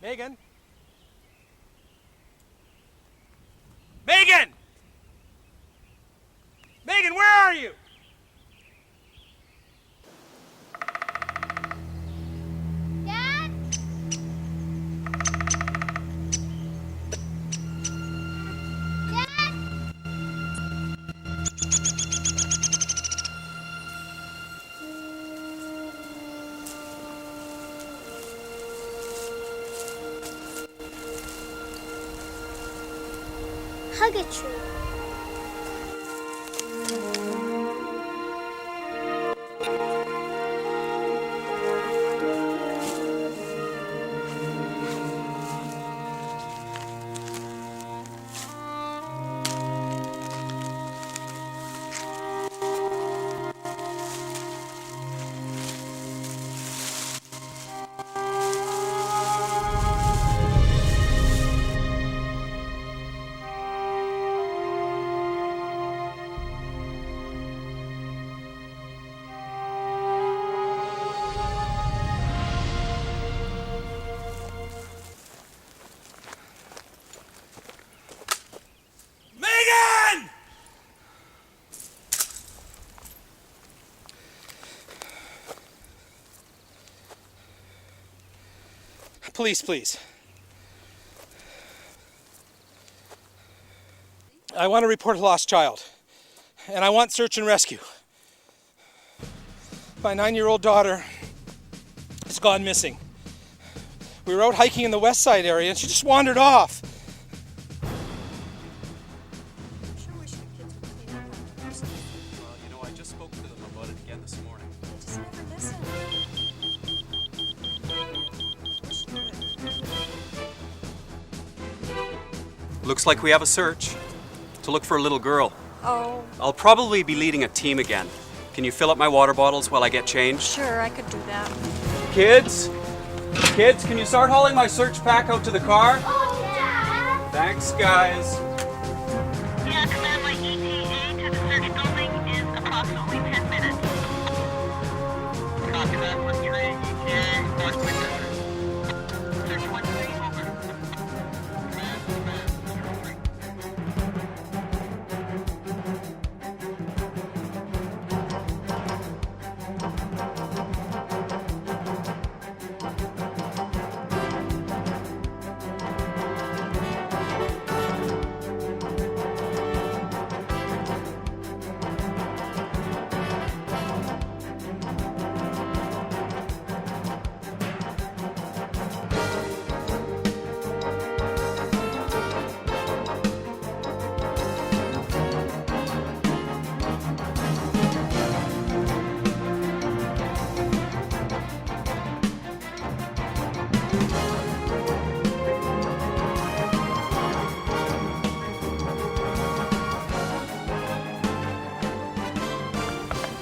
Megan? Megan! Megan, where are you? Dad? Dad? Hug a tree. Megan! Police, please. I want to report a lost child, and I want search and rescue. My 9-year-old daughter has gone missing. We were out hiking in the west side area, and she just wandered off. Well, I just spoke to them about it again this morning. Just never listen. Looks like we have a search to look for a little girl. Oh, I'll probably be leading a team again. Can you fill up my water bottles while I get changed? sure, I could do that. Kids, can you start hauling my search pack out to the car? Oh, Dad! Thanks, guys. Yeah, command my ETA to the search building is approximately 10 minutes. Copy that, 1-3, ETA, approximately 10 minutes. Search 1-3, over. Command, 03.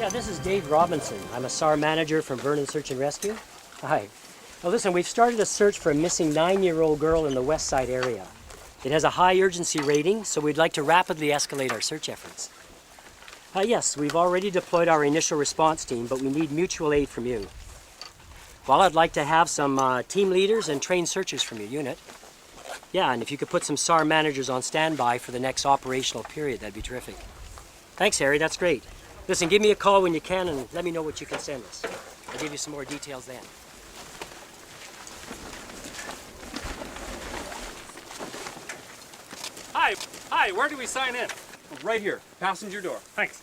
Yeah, this is Dave Robinson. I'm a SAR manager from Vernon Search and Rescue. Hi. Well, listen, we've started a search for a missing 9-year-old girl in the west side area. It has a high urgency rating, so we'd like to rapidly escalate our search efforts. Yes, we've already deployed our initial response team, but we need mutual aid from you. Well, I'd like to have some team leaders and trained searchers from your unit. Yeah, and if you could put some SAR managers on standby for the next operational period, that'd be terrific. Thanks, Harry, that's great. Listen, give me a call when you can and let me know what you can send us. I'll give you some more details then. Hi, where do we sign in? Right here, passenger door. Thanks.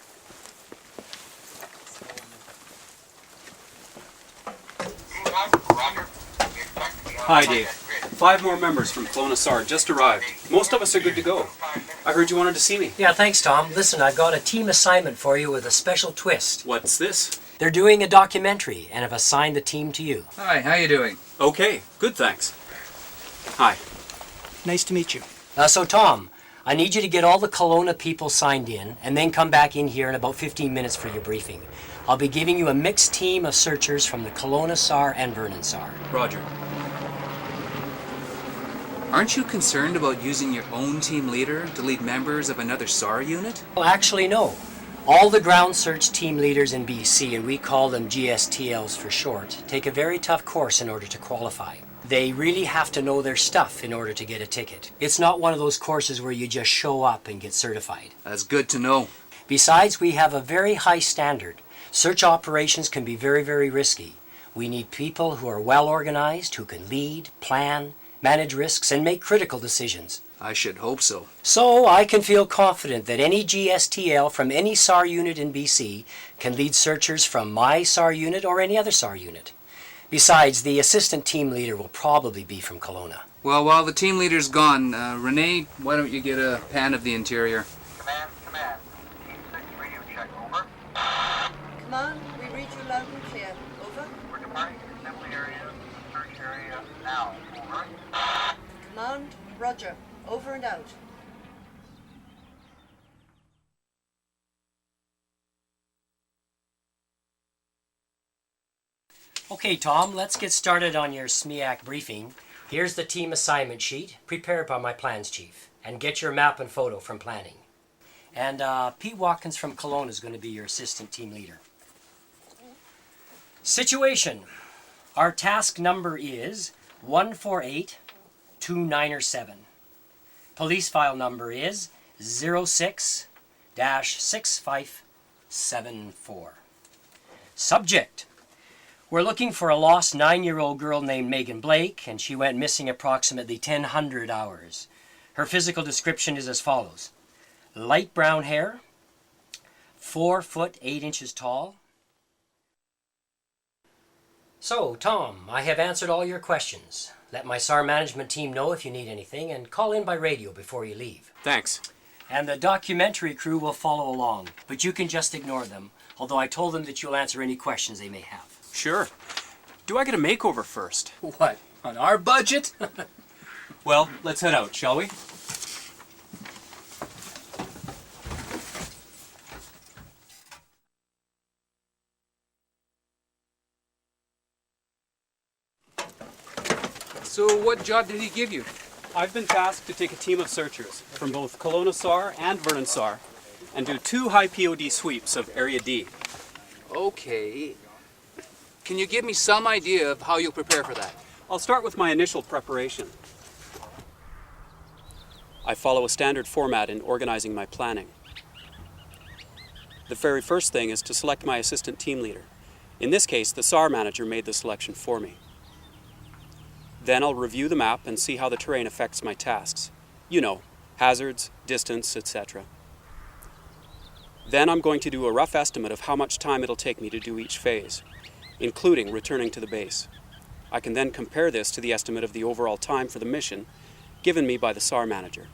Hi, Dave. 5 more members from Kelowna SAR just arrived. Most of us are good to go. I heard you wanted to see me. Yeah, thanks, Tom. Listen, I've got a team assignment for you with a special twist. What's this? They're doing a documentary and have assigned the team to you. Hi, how you doing? Okay, good, thanks. Hi. Nice to meet you. So, Tom, I need you to get all the Kelowna people signed in and then come back in here in about 15 minutes for your briefing. I'll be giving you a mixed team of searchers from the Kelowna SAR and Vernon SAR. Roger. Aren't you concerned about using your own team leader to lead members of another SAR unit? Well, actually, no. All the ground search team leaders in BC, and we call them GSTLs for short, take a very tough course in order to qualify. They really have to know their stuff in order to get a ticket. It's not one of those courses where you just show up and get certified. That's good to know. Besides, we have a very high standard. Search operations can be very, very risky. We need people who are well organized, who can lead, plan, manage risks, and make critical decisions. I should hope so. So I can feel confident that any GSTL from any SAR unit in BC can lead searchers from my SAR unit or any other SAR unit. Besides, the assistant team leader will probably be from Kelowna. Well, while the team leader's gone, Renee, why don't you get a pan of the interior? Command, command. Team 6 radio check, over. Command, we read you loud and clear. Over. We're departing the assembly area, search area now, over. Command, roger. Over and out. Okay, Tom, let's get started on your SMEAC briefing. Here's the team assignment sheet, prepared by my plans chief. And get your map and photo from planning. And Pete Watkins from Kelowna is going to be your assistant team leader. Situation. Our task number is 148-297. Police file number is 06-6574. Subject. We're looking for a lost 9-year-old girl named Megan Blake, and she went missing approximately 1,000 hours. Her physical description is as follows. Light brown hair, 4 foot 8 inches tall. So, Tom, I have answered all your questions. Let my SAR management team know if you need anything, and call in by radio before you leave. Thanks. And the documentary crew will follow along, but you can just ignore them, although I told them that you'll answer any questions they may have. Sure. Do I get a makeover first? What, on our budget? Well, let's head out, shall we? So what job did he give you? I've been tasked to take a team of searchers from both Kelowna SAR and Vernon SAR and do 2 high POD sweeps of Area D. Okay. Can you give me some idea of how you'll prepare for that? I'll start with my initial preparation. I follow a standard format in organizing my planning. The very first thing is to select my assistant team leader. In this case, the SAR manager made the selection for me. Then I'll review the map and see how the terrain affects my tasks. You know, hazards, distance, etc. Then I'm going to do a rough estimate of how much time it'll take me to do each phase, including returning to the base. I can then compare this to the estimate of the overall time for the mission given me by the SAR manager.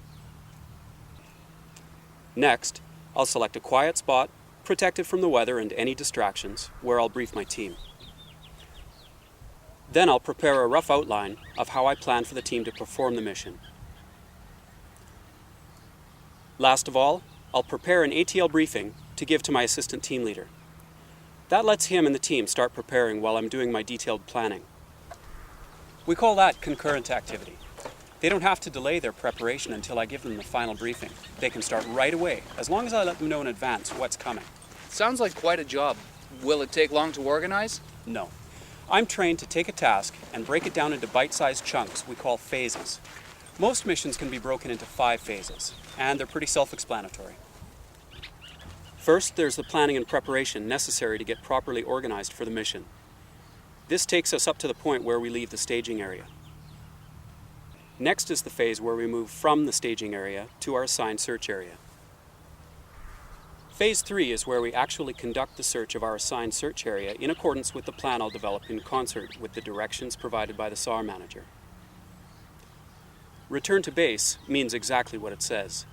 Next, I'll select a quiet spot, protected from the weather and any distractions, where I'll brief my team. Then I'll prepare a rough outline of how I plan for the team to perform the mission. Last of all, I'll prepare an ATL briefing to give to my assistant team leader. That lets him and the team start preparing while I'm doing my detailed planning. We call that concurrent activity. They don't have to delay their preparation until I give them the final briefing. They can start right away, as long as I let them know in advance what's coming. Sounds like quite a job. Will it take long to organize? No. I'm trained to take a task and break it down into bite-sized chunks we call phases. Most missions can be broken into 5 phases, and they're pretty self-explanatory. First, there's the planning and preparation necessary to get properly organized for the mission. This takes us up to the point where we leave the staging area. Next is the phase where we move from the staging area to our assigned search area. Phase 3 is where we actually conduct the search of our assigned search area in accordance with the plan I'll develop in concert with the directions provided by the SAR manager. Return to base means exactly what it says.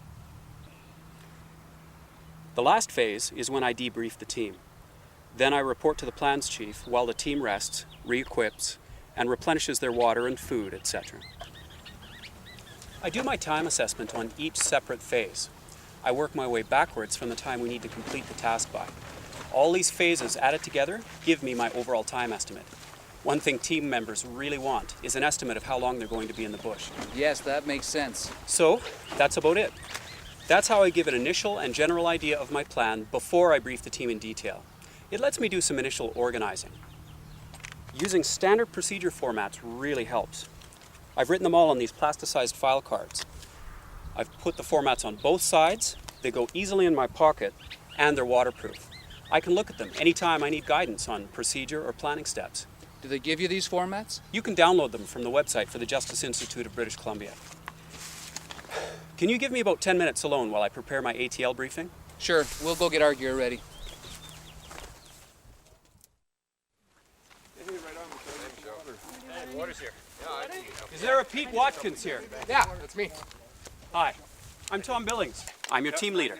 The last phase is when I debrief the team. Then I report to the plans chief while the team rests, re-equips, and replenishes their water and food, etc. I do my time assessment on each separate phase. I work my way backwards from the time we need to complete the task by. All these phases added together give me my overall time estimate. One thing team members really want is an estimate of how long they're going to be in the bush. Yes, that makes sense. So, that's about it. That's how I give an initial and general idea of my plan before I brief the team in detail. It lets me do some initial organizing. Using standard procedure formats really helps. I've written them all on these plasticized file cards. I've put the formats on both sides, they go easily in my pocket, and they're waterproof. I can look at them anytime I need guidance on procedure or planning steps. Do they give you these formats? You can download them from the website for the Justice Institute of British Columbia. Can you give me about 10 minutes alone while I prepare my ATL briefing? Sure, we'll go get our gear ready. Is there a Pete Watkins here? Yeah, that's me. Hi, I'm Tom Billings. I'm your team leader.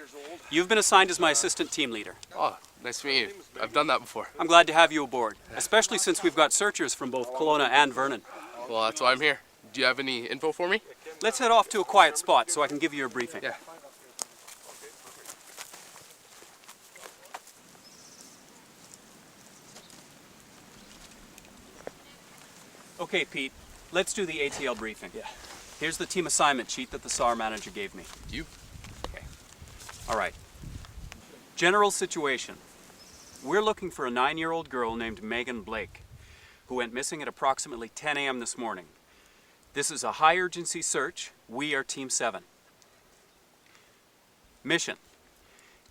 You've been assigned as my assistant team leader. Oh, nice to meet you. I've done that before. I'm glad to have you aboard, especially since we've got searchers from both Kelowna and Vernon. Well, that's why I'm here. Do you have any info for me? Let's head off to a quiet spot so I can give you a briefing. Yeah. Okay, Pete, let's do the ATL briefing. Yeah. Here's the team assignment sheet that the SAR manager gave me. You? Okay. All right. General situation. We're looking for a 9-year-old girl named Megan Blake, who went missing at approximately 10 a.m. this morning. This is a high urgency search. We are Team 7. Mission.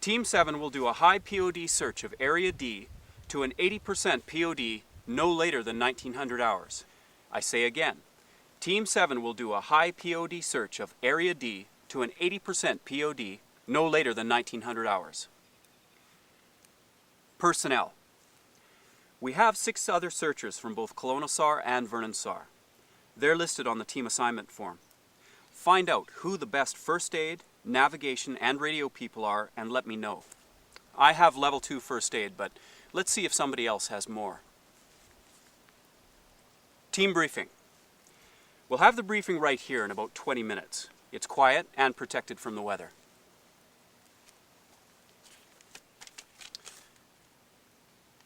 Team 7 will do a high POD search of Area D to an 80% POD no later than 1900 hours. I say again, Team 7 will do a high POD search of Area D to an 80% POD no later than 1900 hours. Personnel. We have 6 other searchers from both Kelowna SAR and Vernon SAR. They're listed on the team assignment form. Find out who the best first aid, navigation, and radio people are and let me know. I have level 2 first aid, but let's see if somebody else has more. Team briefing. We'll have the briefing right here in about 20 minutes. It's quiet and protected from the weather.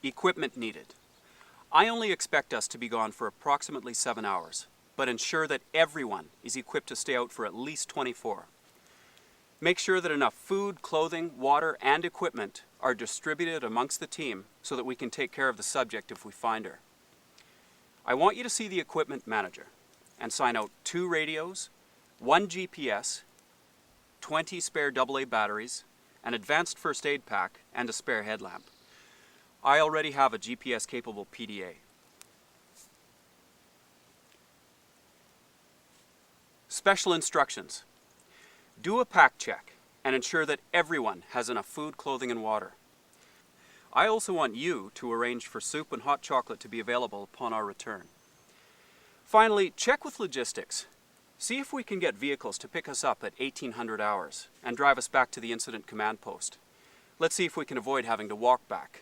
Equipment needed. I only expect us to be gone for approximately 7 hours, but ensure that everyone is equipped to stay out for at least 24. Make sure that enough food, clothing, water, and equipment are distributed amongst the team so that we can take care of the subject if we find her. I want you to see the equipment manager and sign out 2 radios, 1 GPS, 20 spare AA batteries, an advanced first aid pack, and a spare headlamp. I already have a GPS-capable PDA. Special instructions. Do a pack check and ensure that everyone has enough food, clothing, and water. I also want you to arrange for soup and hot chocolate to be available upon our return. Finally, check with logistics. See if we can get vehicles to pick us up at 1800 hours and drive us back to the incident command post. Let's see if we can avoid having to walk back.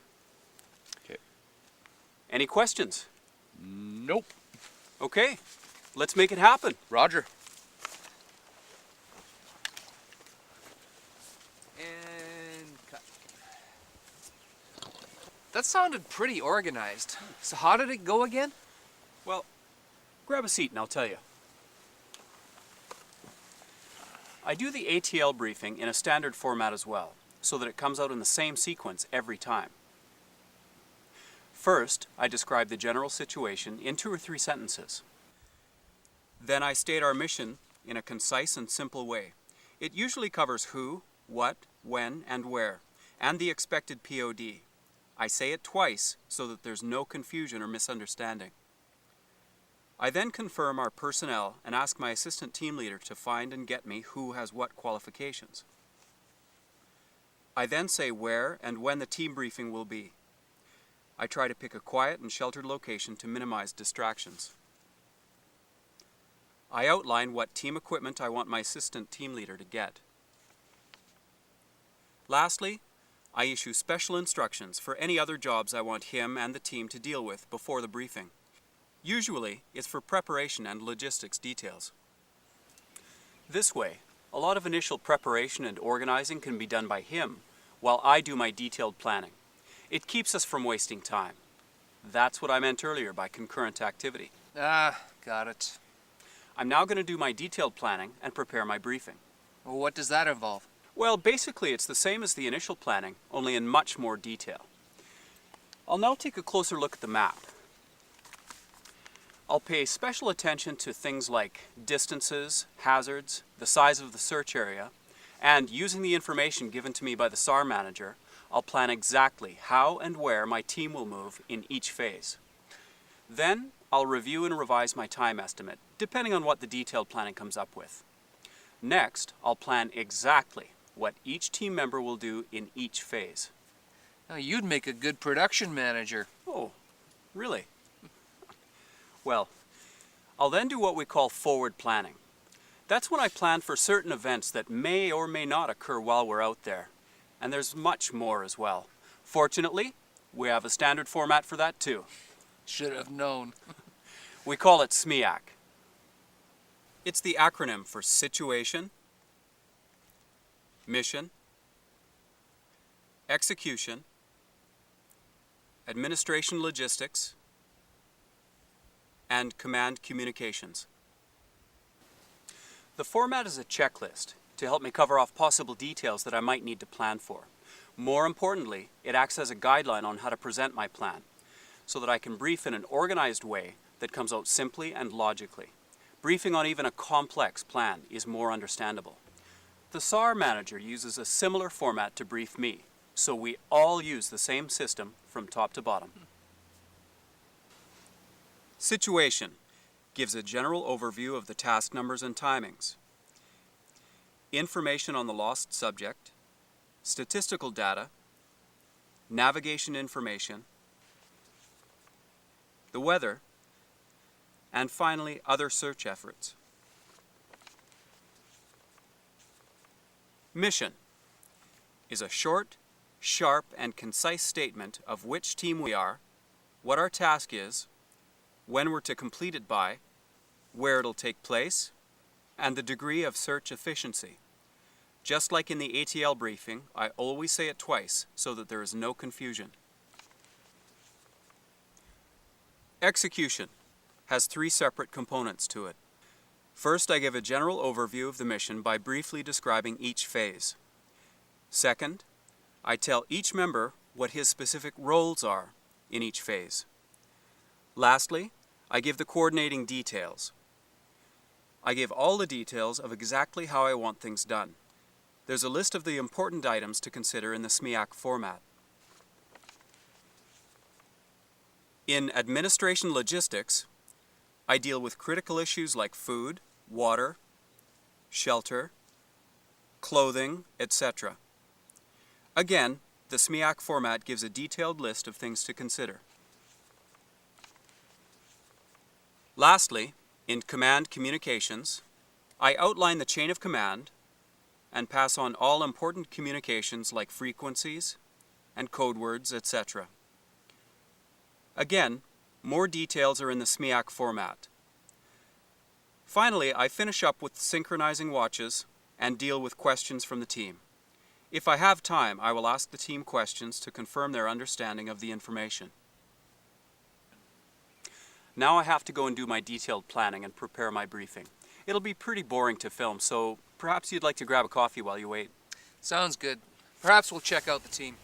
Okay. Any questions? Nope. Okay, let's make it happen. Roger. And cut. That sounded pretty organized. So how did it go again? Well, grab a seat and I'll tell you. I do the ATL briefing in a standard format as well, so that it comes out in the same sequence every time. First, I describe the general situation in 2 or 3 sentences. Then I state our mission in a concise and simple way. It usually covers who, what, when, and where, and the expected POD. I say it twice so that there's no confusion or misunderstanding. I then confirm our personnel and ask my assistant team leader to find and get me who has what qualifications. I then say where and when the team briefing will be. I try to pick a quiet and sheltered location to minimize distractions. I outline what team equipment I want my assistant team leader to get. Lastly, I issue special instructions for any other jobs I want him and the team to deal with before the briefing. Usually, it's for preparation and logistics details. This way, a lot of initial preparation and organizing can be done by him, while I do my detailed planning. It keeps us from wasting time. That's what I meant earlier by concurrent activity. Ah, got it. I'm now going to do my detailed planning and prepare my briefing. Well, what does that involve? Well, basically it's the same as the initial planning, only in much more detail. I'll now take a closer look at the map. I'll pay special attention to things like distances, hazards, the size of the search area, and using the information given to me by the SAR manager, I'll plan exactly how and where my team will move in each phase. Then, I'll review and revise my time estimate, depending on what the detailed planning comes up with. Next, I'll plan exactly what each team member will do in each phase. Now, you'd make a good production manager. Oh, really? Well, I'll then do what we call forward planning. That's when I plan for certain events that may or may not occur while we're out there. And there's much more as well. Fortunately, we have a standard format for that too. Should have known. We call it SMEAC. It's the acronym for Situation, Mission, Execution, Administration Logistics, and Command Communications. The format is a checklist to help me cover off possible details that I might need to plan for. More importantly, it acts as a guideline on how to present my plan, so that I can brief in an organized way that comes out simply and logically. Briefing on even a complex plan is more understandable. The SAR manager uses a similar format to brief me, so we all use the same system from top to bottom. Situation gives a general overview of the task numbers and timings, information on the lost subject, statistical data, navigation information, the weather, and finally other search efforts. Mission is a short, sharp, and concise statement of which team we are, what our task is, when we're to complete it by, where it'll take place, and the degree of search efficiency. Just like in the ATL briefing, I always say it twice so that there is no confusion. Execution has 3 separate components to it. First, I give a general overview of the mission by briefly describing each phase. Second, I tell each member what his specific roles are in each phase. Lastly, I give the coordinating details. I give all the details of exactly how I want things done. There's a list of the important items to consider in the SMEAC format. In administration logistics, I deal with critical issues like food, water, shelter, clothing, etc. Again, the SMEAC format gives a detailed list of things to consider. Lastly, in command communications, I outline the chain of command and pass on all important communications like frequencies and code words, etc. Again, more details are in the SMEAC format. Finally, I finish up with synchronizing watches and deal with questions from the team. If I have time, I will ask the team questions to confirm their understanding of the information. Now I have to go and do my detailed planning and prepare my briefing. It'll be pretty boring to film, so perhaps you'd like to grab a coffee while you wait. Sounds good. Perhaps we'll check out the team.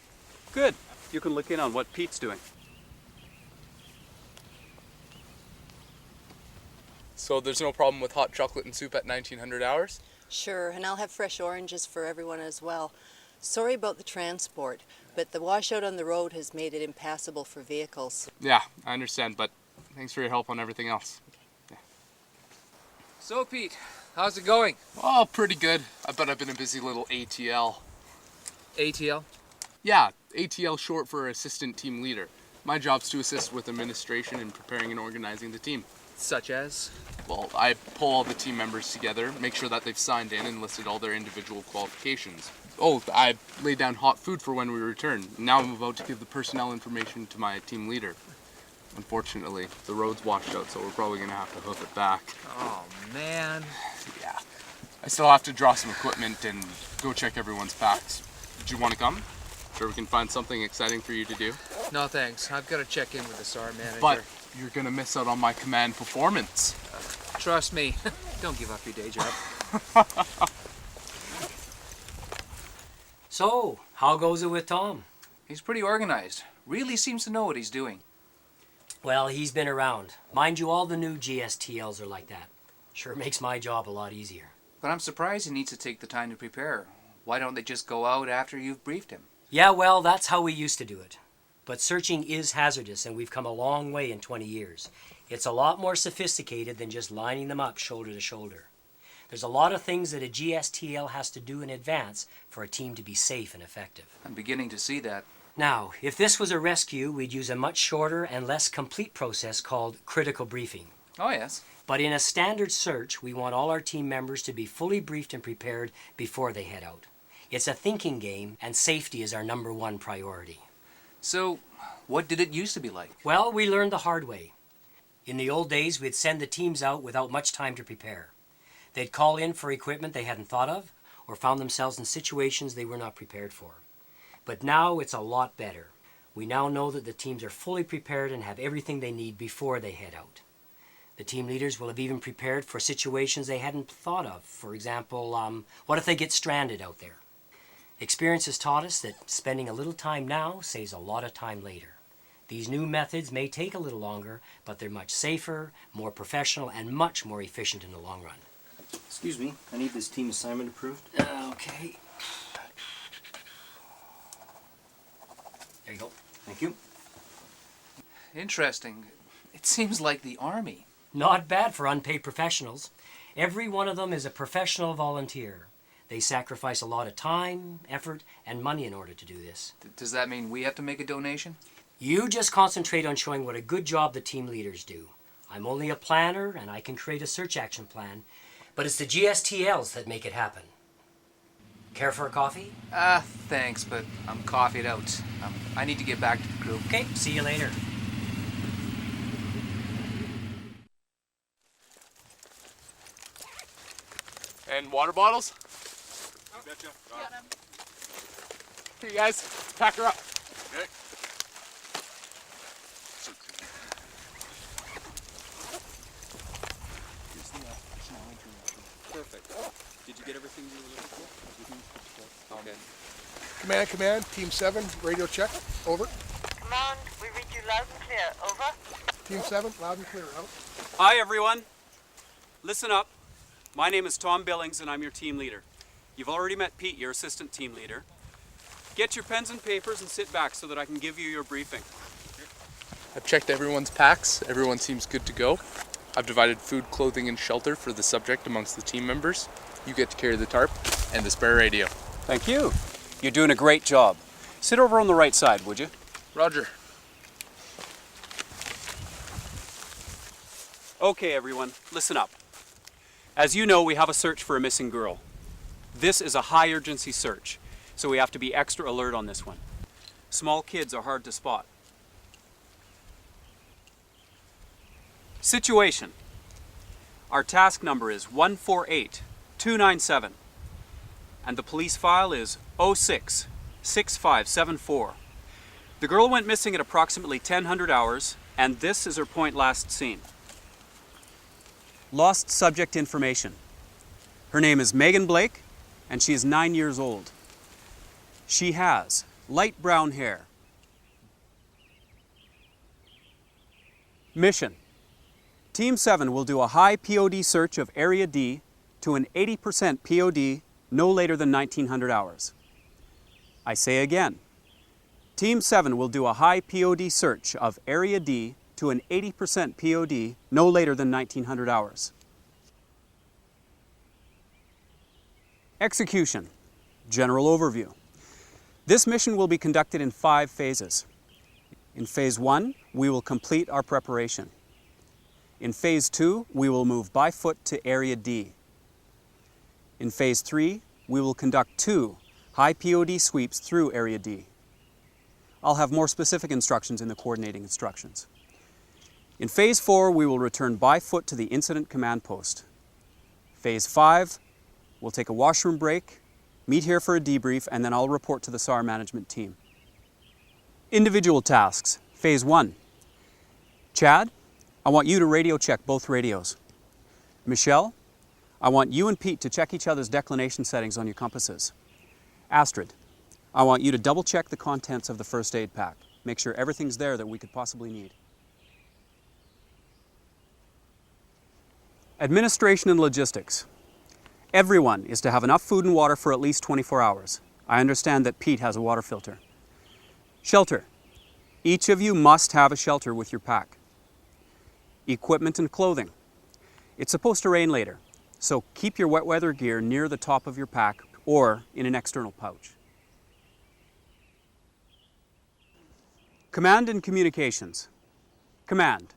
Good. You can look in on what Pete's doing. So there's no problem with hot chocolate and soup at 1900 hours? Sure, and I'll have fresh oranges for everyone as well. Sorry about the transport, but the washout on the road has made it impassable for vehicles. Yeah, I understand, but thanks for your help on everything else. Yeah. So, Pete, how's it going? Oh, pretty good. I bet I've been a busy little ATL. ATL? Yeah, ATL short for Assistant Team Leader. My job's to assist with administration and preparing and organizing the team. Such as? Well, I pull all the team members together, make sure that they've signed in and listed all their individual qualifications. Oh, I laid down hot food for when we return. Now I'm about to give the personnel information to my team leader. Unfortunately, the road's washed out, so we're probably going to have to hoof it back. Oh, man. Yeah. I still have to draw some equipment and go check everyone's packs. Did you want to come? Sure we can find something exciting for you to do. No, thanks. I've got to check in with the SAR manager. But you're going to miss out on my command performance. Trust me. Don't give up your day job. So, how goes it with Tom? He's pretty organized. Really seems to know what he's doing. Well, he's been around. Mind you, all the new GSTLs are like that. Sure makes my job a lot easier. But I'm surprised he needs to take the time to prepare. Why don't they just go out after you've briefed him? Yeah, well, that's how we used to do it. But searching is hazardous, and we've come a long way in 20 years. It's a lot more sophisticated than just lining them up shoulder to shoulder. There's a lot of things that a GSTL has to do in advance for a team to be safe and effective. I'm beginning to see that. Now, if this was a rescue, we'd use a much shorter and less complete process called critical briefing. Oh, yes. But in a standard search, we want all our team members to be fully briefed and prepared before they head out. It's a thinking game, and safety is our #1 priority. So, what did it used to be like? Well, we learned the hard way. In the old days, we'd send the teams out without much time to prepare. They'd call in for equipment they hadn't thought of, or found themselves in situations they were not prepared for. But now it's a lot better. We now know that the teams are fully prepared and have everything they need before they head out. The team leaders will have even prepared for situations they hadn't thought of. For example, what if they get stranded out there? Experience has taught us that spending a little time now saves a lot of time later. These new methods may take a little longer, but they're much safer, more professional, and much more efficient in the long run. Excuse me, I need this team assignment approved. Okay. There you go. Thank you. Interesting. It seems like the Army. Not bad for unpaid professionals. Every one of them is a professional volunteer. They sacrifice a lot of time, effort, and money in order to do this. Does that mean we have to make a donation? You just concentrate on showing what a good job the team leaders do. I'm only a planner, and I can create a search action plan, but it's the GSTLs that make it happen. Care for a coffee? Thanks, but I'm coffeeed out. I need to get back to the crew. Okay, see you later. And water bottles? Betcha. Got him. Here, you guys, pack her up. Okay. Perfect. Did you get everything you were looking for? Okay. Command, Team 7, radio check, over. Command, we read you loud and clear, over. Team 7, loud and clear, out. Hi, everyone. Listen up. My name is Tom Billings, and I'm your team leader. You've already met Pete, your assistant team leader. Get your pens and papers and sit back so that I can give you your briefing. I've checked everyone's packs. Everyone seems good to go. I've divided food, clothing, and shelter for the subject amongst the team members. You get to carry the tarp and the spare radio. Thank you. You're doing a great job. Sit over on the right side, would you? Roger. Okay, everyone, listen up. As you know, we have a search for a missing girl. This is a high urgency search, so we have to be extra alert on this one. Small kids are hard to spot. Situation. Our task number is 148297, and the police file is 066574. The girl went missing at approximately 1000 hours, and this is her point last seen. Lost subject information. Her name is Megan Blake, and she is 9 years old. She has light brown hair. Mission. Team 7 will do a high POD search of Area D to an 80% POD no later than 1900 hours. I say again. Team 7 will do a high POD search of Area D to an 80% POD no later than 1900 hours. Execution. General overview. This mission will be conducted in 5 phases. In Phase 1, we will complete our preparation. In Phase 2, we will move by foot to Area D. In Phase 3, we will conduct 2 high POD sweeps through Area D. I'll have more specific instructions in the coordinating instructions. In Phase 4, we will return by foot to the incident command post. Phase 5, we'll take a washroom break, meet here for a debrief, and then I'll report to the SAR management team. Individual tasks. Phase 1. Chad, I want you to radio check both radios. Michelle, I want you and Pete to check each other's declination settings on your compasses. Astrid, I want you to double check the contents of the first aid pack. Make sure everything's there that we could possibly need. Administration and logistics. Everyone is to have enough food and water for at least 24 hours. I understand that Pete has a water filter. Shelter. Each of you must have a shelter with your pack. Equipment and clothing. It's supposed to rain later, so keep your wet weather gear near the top of your pack or in an external pouch. Command and communications. Command.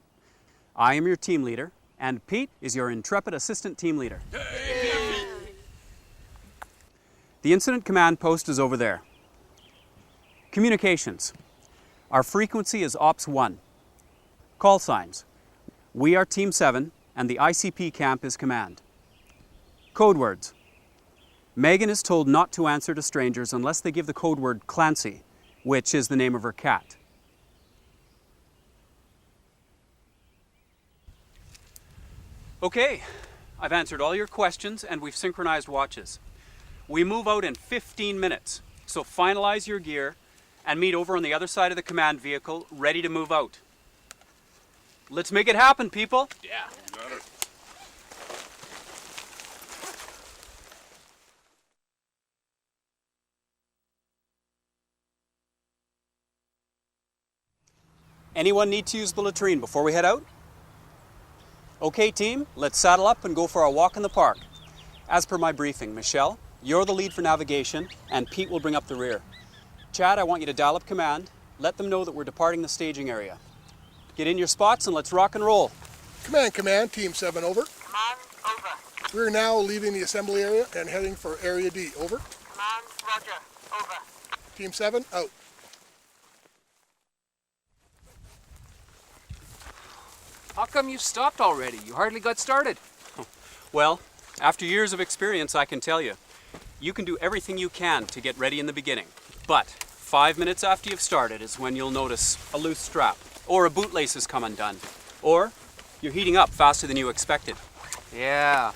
I am your team leader, and Pete is your intrepid assistant team leader. The incident command post is over there. Communications. Our frequency is Ops 1. Call signs. We are Team 7, and the ICP camp is command. Code words. Megan is told not to answer to strangers unless they give the code word Clancy, which is the name of her cat. Okay, I've answered all your questions and we've synchronized watches. We move out in 15 minutes, so finalize your gear and meet over on the other side of the command vehicle, ready to move out. Let's make it happen, people. Yeah, got it. Anyone need to use the latrine before we head out? Okay, team, let's saddle up and go for a walk in the park. As per my briefing, Michelle, you're the lead for navigation, and Pete will bring up the rear. Chad, I want you to dial up command. Let them know that we're departing the staging area. Get in your spots and let's rock and roll. Command, Team 7, over. Command, over. We're now leaving the assembly area and heading for Area D, over. Command, roger, over. Team 7, out. How come you stopped already? You hardly got started. Well, after years of experience, I can tell you, you can do everything you can to get ready in the beginning. But 5 minutes after you've started is when you'll notice a loose strap, or a bootlace has come undone, or you're heating up faster than you expected. Yeah,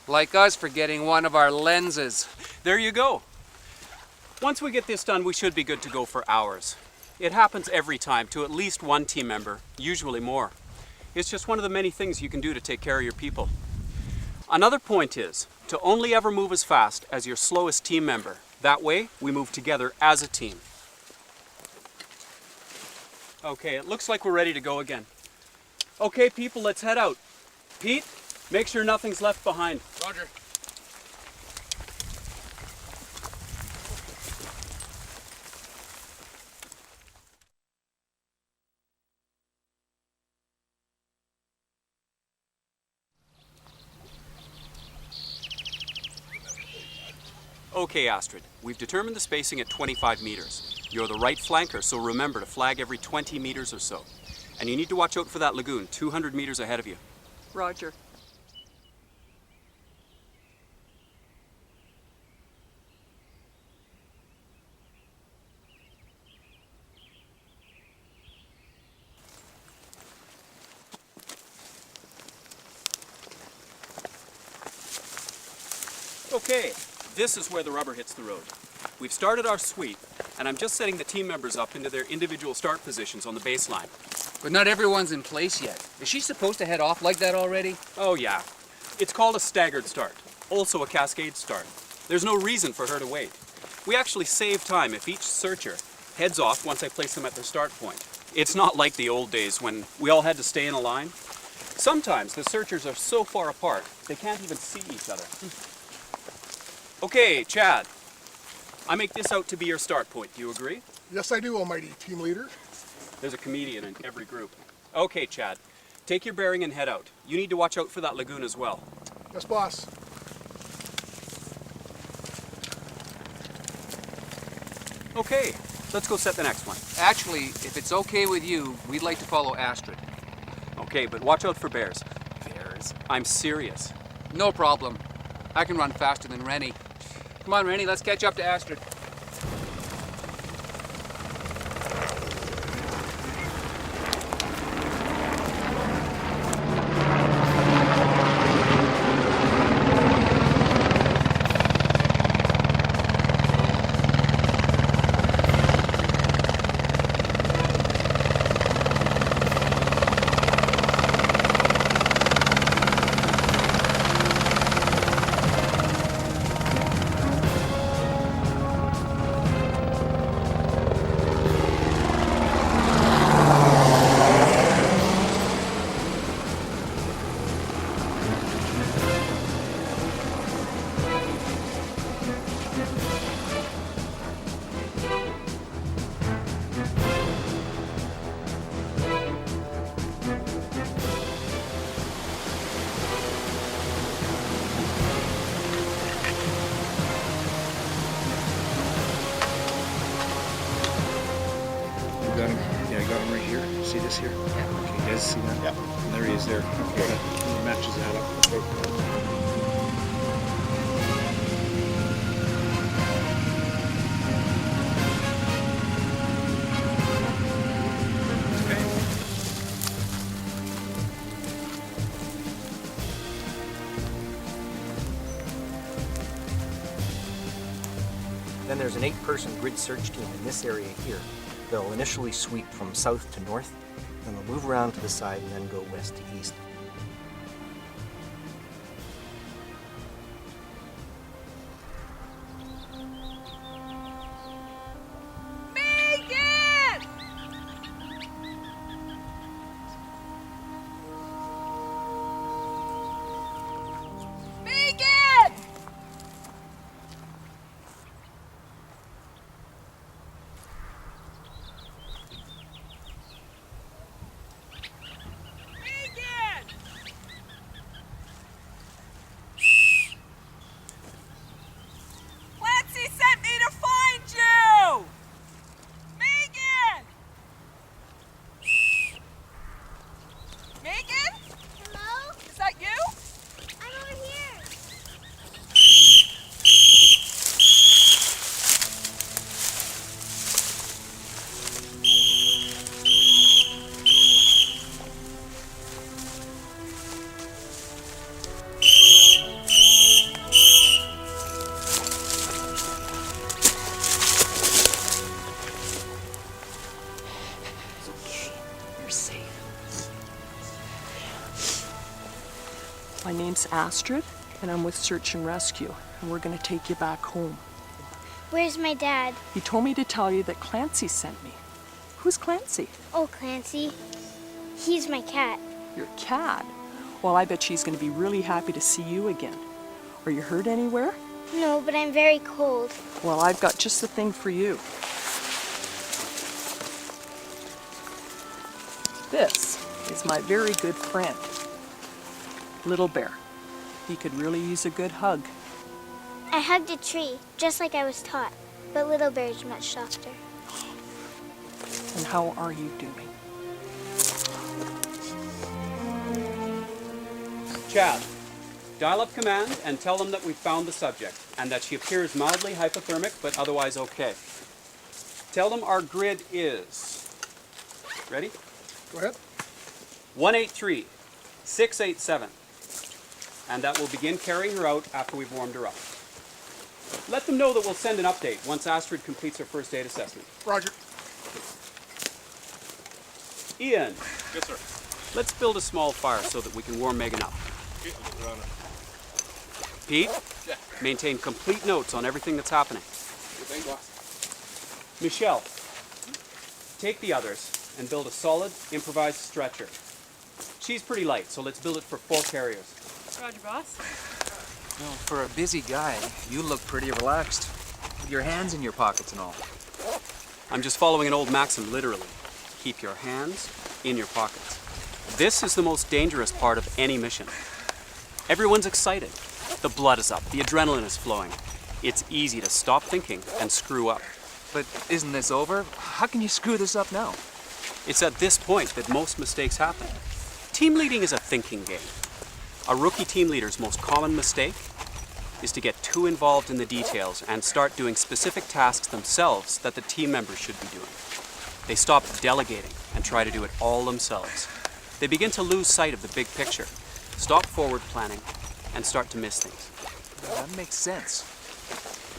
like us forgetting one of our lenses. There you go. Once we get this done, we should be good to go for hours. It happens every time to at least one team member, usually more. It's just one of the many things you can do to take care of your people. Another point is to only ever move as fast as your slowest team member. That way, we move together as a team. Okay, it looks like we're ready to go again. Okay, people, let's head out. Pete, make sure nothing's left behind. Roger. Okay, Astrid, we've determined the spacing at 25 meters. You're the right flanker, so remember to flag every 20 meters or so. And you need to watch out for that lagoon, 200 meters ahead of you. Roger. Okay, this is where the rubber hits the road. We've started our sweep, and I'm just setting the team members up into their individual start positions on the baseline. But not everyone's in place yet. Is she supposed to head off like that already? Oh yeah. It's called a staggered start, also a cascade start. There's no reason for her to wait. We actually save time if each searcher heads off once I place them at their start point. It's not like the old days when we all had to stay in a line. Sometimes the searchers are so far apart, they can't even see each other. Okay, Chad. I make this out to be your start point. Do you agree? Yes, I do, almighty team leader. There's a comedian in every group. Okay, Chad. Take your bearing and head out. You need to watch out for that lagoon as well. Yes, boss. Okay, let's go set the next one. Actually, if it's okay with you, we'd like to follow Astrid. Okay, but watch out for bears. Bears? I'm serious. No problem. I can run faster than Rennie. Come on, Rennie, let's catch up to Astrid. this here? Yeah. Okay, you guys see that? Yeah. And there he is there. Okay. He matches that up. Okay. Then there's an 8-person grid search team in this area here. They'll initially sweep from south to north, then they'll move around to the side and then go west to east. Megan! Megan! Clancy sent me to find you! Megan! Megan? Hello? Is that you? I'm over here. You're safe. My name's Astrid, and I'm with Search and Rescue, and we're going to take you back home. Where's my dad? He told me to tell you that Clancy sent me. Who's Clancy? Oh, Clancy. He's my cat. Your cat? Well, I bet she's going to be really happy to see you again. Are you hurt anywhere? No, but I'm very cold. Well, I've got just the thing for you. This is my very good friend, Little Bear. He could really use a good hug. I hugged a tree, just like I was taught, but Little Bear's much softer. And how are you doing? Chad, dial up command and tell them that we found the subject and that she appears mildly hypothermic but otherwise okay. Tell them our grid is, ready? Go ahead. 183-687. And that will begin carrying her out after we've warmed her up. Let them know that we'll send an update once Astrid completes her first aid assessment. Roger. Ian, Yes, sir. let's build a small fire so that we can warm Megan up. Okay, I'll get around it. Pete, Yeah. maintain complete notes on everything that's happening. Good thing, boss. Michelle, take the others and build a solid, improvised stretcher. She's pretty light, so let's build it for 4 carriers. Roger, boss. Well, for a busy guy, you look pretty relaxed. With your hands in your pockets and all. I'm just following an old maxim, literally. Keep your hands in your pockets. This is the most dangerous part of any mission. Everyone's excited. The blood is up, the adrenaline is flowing. It's easy to stop thinking and screw up. But isn't this over? How can you screw this up now? It's at this point that most mistakes happen. Team leading is a thinking game. A rookie team leader's most common mistake is to get too involved in the details and start doing specific tasks themselves that the team members should be doing. They stop delegating and try to do it all themselves. They begin to lose sight of the big picture, stop forward planning, and start to miss things. That makes sense.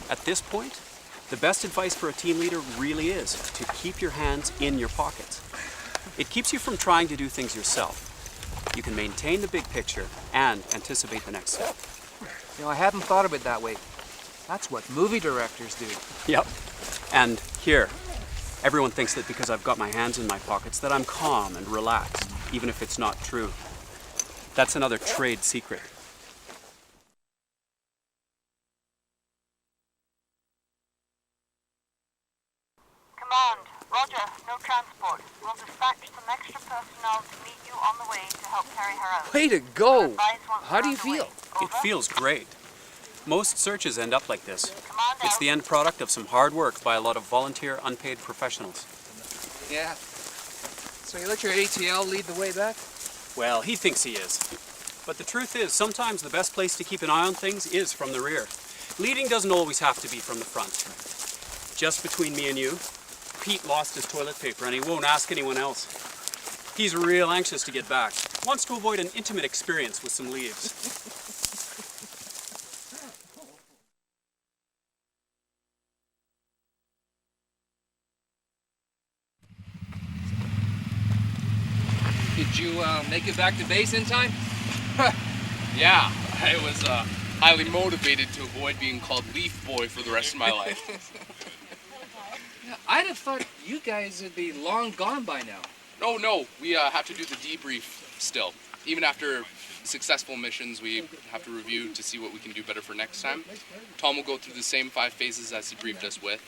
At this point, the best advice for a team leader really is to keep your hands in your pockets. It keeps you from trying to do things yourself. You can maintain the big picture and anticipate the next step. You know, I hadn't thought of it that way. That's what movie directors do. Yep. And here, everyone thinks that because I've got my hands in my pockets that I'm calm and relaxed, even if it's not true. That's another trade secret. Command, roger, no transport. We'll dispatch some extra personnel to meet you on the way to help carry her out. Way to go! How do you feel? It feels great. Most searches end up like this. It's the end product of some hard work by a lot of volunteer, unpaid professionals. Yeah. It's So you let your ATL lead the way back? Well, he thinks he is. But the truth is, sometimes the best place to keep an eye on things is from the rear. Leading doesn't always have to be from the front. Just between me and you, Pete lost his toilet paper and he won't ask anyone else. He's real anxious to get back. Wants to avoid an intimate experience with some leaves. Did you make it back to base in time? Yeah, I was highly motivated to avoid being called Leaf Boy for the rest of my life. Yeah, I'd have thought you guys would be long gone by now. No, we have to do the debrief still. Even after successful missions, we have to review to see what we can do better for next time. Tom will go through the same 5 phases as he briefed us with,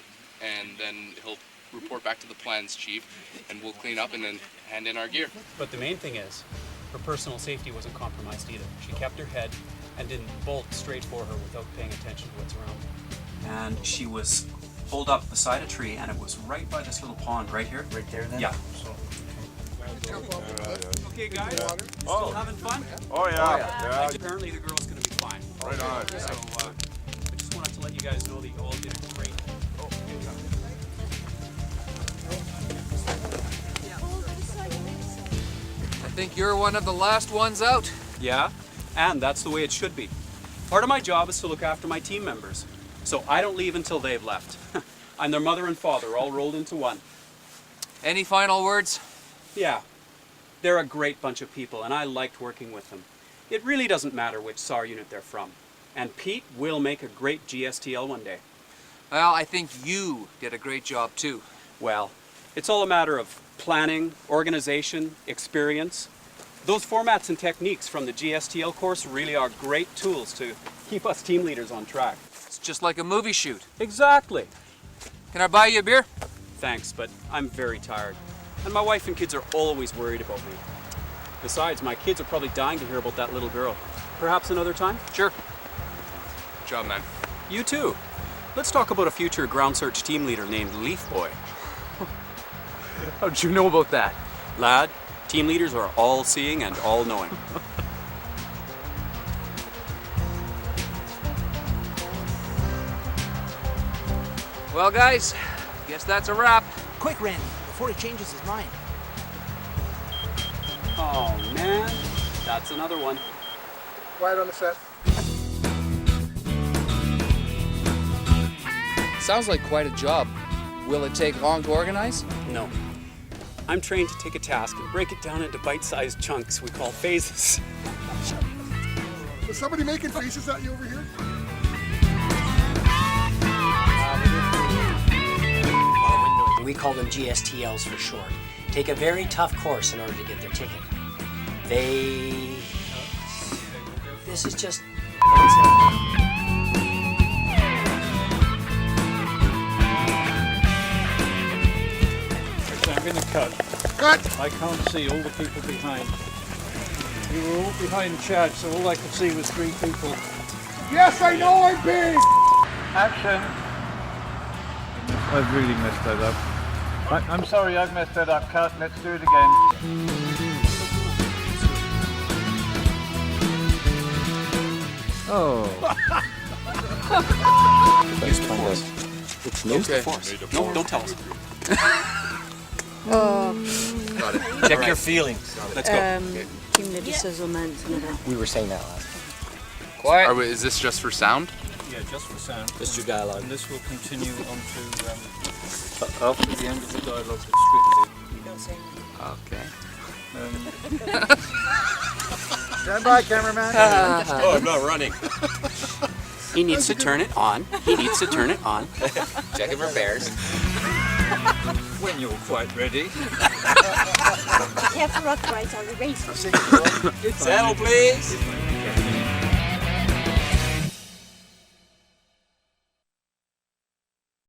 and then he'll report back to the plans chief, and we'll clean up and then hand in our gear. But the main thing is, her personal safety wasn't compromised either. She kept her head and didn't bolt straight for her without paying attention to what's around her. And she was holed up beside a tree, and it was right by this little pond right here. Right there then? Yeah. Okay, guys, still having fun? Oh, yeah. Apparently the girl's going to be fine. Right on. So I just wanted to let you guys know that you all did great. I think you're one of the last ones out. Yeah, and that's the way it should be. Part of my job is to look after my team members, so I don't leave until they've left. I'm their mother and father, all rolled into one. Any final words? Yeah, they're a great bunch of people, and I liked working with them. It really doesn't matter which SAR unit they're from. And Pete will make a great GSTL one day. Well, I think you did a great job too. Well, it's all a matter of planning, organization, experience. Those formats and techniques from the GSTL course really are great tools to keep us team leaders on track. It's just like a movie shoot. Exactly. Can I buy you a beer? Thanks, but I'm very tired. And my wife and kids are always worried about me. Besides, my kids are probably dying to hear about that little girl. Perhaps another time? Sure. Good job, man. You too. Let's talk about a future ground search team leader named Leaf Boy. How'd you know about that? Lad, team leaders are all-seeing and all-knowing. Well, guys, guess that's a wrap. Quick, Randy, before he changes his mind. Oh, man. That's another one. Quiet on the set. Sounds like quite a job. Will it take long to organize? No. I'm trained to take a task and break it down into bite-sized chunks we call phases. Was somebody making faces at you over here? We call them GSTLs for short. Take a very tough course in order to get their ticket. This is just... I'm going to cut. Cut! I can't see all the people behind. You were all behind Chad, so all I could see was 3 people. Yes, I know I'm big! Action! I've really messed that up. I'm sorry, I've messed that up. Cut, let's do it again. Oh. It's news to force. No, don't tell us. Got it. Check your feelings. Let's go. We were saying that last. Quiet. Is this just for sound? Yeah, just for sound. Just your dialogue. And this will continue on to the end of the dialogue with Okay. Stand by, cameraman. Oh, I'm not running. He needs to turn it on. He needs to turn it on. Checking for bears. When you're quite ready. Careful, rock right on the race. Settle, please.